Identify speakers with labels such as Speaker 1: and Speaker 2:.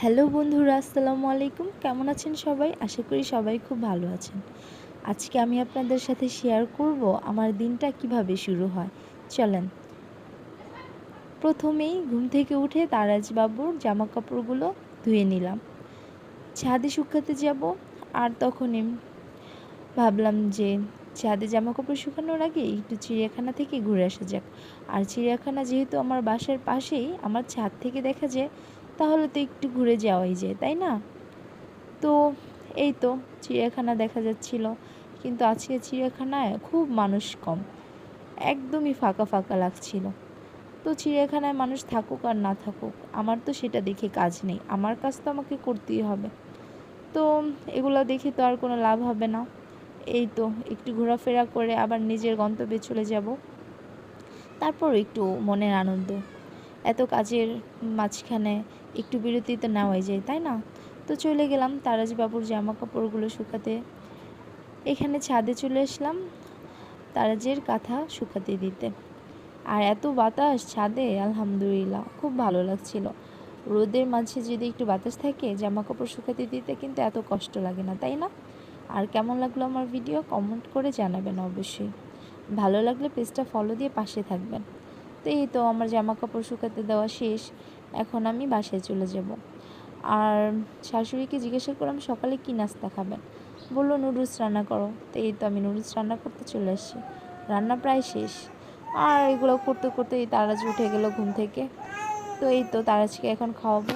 Speaker 1: Hello বন্ধুরা, আসসালামু আলাইকুম। কেমন আছেন সবাই? আশা করি সবাই খুব ভালো আছেন। আজকে আমি আপনাদের সাথে শেয়ার করব আমার দিনটা কিভাবে শুরু হয়। চলেন। প্রথমেই ঘুম থেকে উঠে তারাজ বাবুর জামাকাপড়গুলো ধুয়ে নিলাম। ছাদে শুকাতে যাব। আর তখনই ভাবলাম যে ছাদে জামাকাপড় শুকানোর আগে একটু চিড়িয়াখানা থেকে ঘুরে আসা যাক। আর চিড়িয়াখানা যেহেতু আমার বাসার পাশেই, আমার ছাদ থেকে দেখা যায়, তাহলে তো একটু ঘুরে যাওয়াই যায়, তাই না? তো এই তো চিড়িয়াখানা দেখা যাচ্ছিল, কিন্তু আজকে চিড়িয়াখানায় খুব মানুষ কম, একদমই ফাঁকা ফাঁকা লাগছিল। তো চিড়িয়াখানায় মানুষ থাকুক আর না থাকুক, আমার তো সেটা দেখে কাজ নেই, আমার কাজ তো আমাকে করতেই হবে। তো এগুলো দেখে তো আর কোনো লাভ হবে না। এই তো একটু ঘোরাফেরা করে আবার নিজের গন্তব্যে চলে যাব। তারপর একটু মনের আনন্দ, এত কাজের মাঝখানে একটু বিরতি তো নেওয়াই যায়, তাই না? তো চলে গেলাম তারাজ বাবুর জামা কাপড়গুলো শুকাতে। এখানে ছাদে চলে আসলাম তারাজের কাঁথা শুকাতে দিতে। আর এত বাতাস ছাদে, আলহামদুলিল্লাহ খুব ভালো লাগছিল। রোদের মাঝে যদি একটু বাতাস থাকে, জামা কাপড় শুকাতে দিতে কিন্তু এত কষ্ট লাগে না, তাই না? আর কেমন লাগলো আমার ভিডিও কমেন্ট করে জানাবেন অবশ্যই। ভালো লাগলে পেজটা ফলো দিয়ে পাশে থাকবেন। তো এই তো আমার জামা কাপড় শুকাতে দেওয়া শেষ। এখন আমি বাসায় চলে যাব। আর শাশুড়িকে জিজ্ঞাসা করলাম সকালে কী নাস্তা খাবেন। বললো নুডলস রান্না করো। তো এই তো আমি নুডলস রান্না করতে চলে আসছি। রান্না প্রায় শেষ। আর এগুলো করতে করতে এই তারাজ উঠে গেল ঘুম থেকে। তো এই তো তারাজকে এখন খাওয়াবো।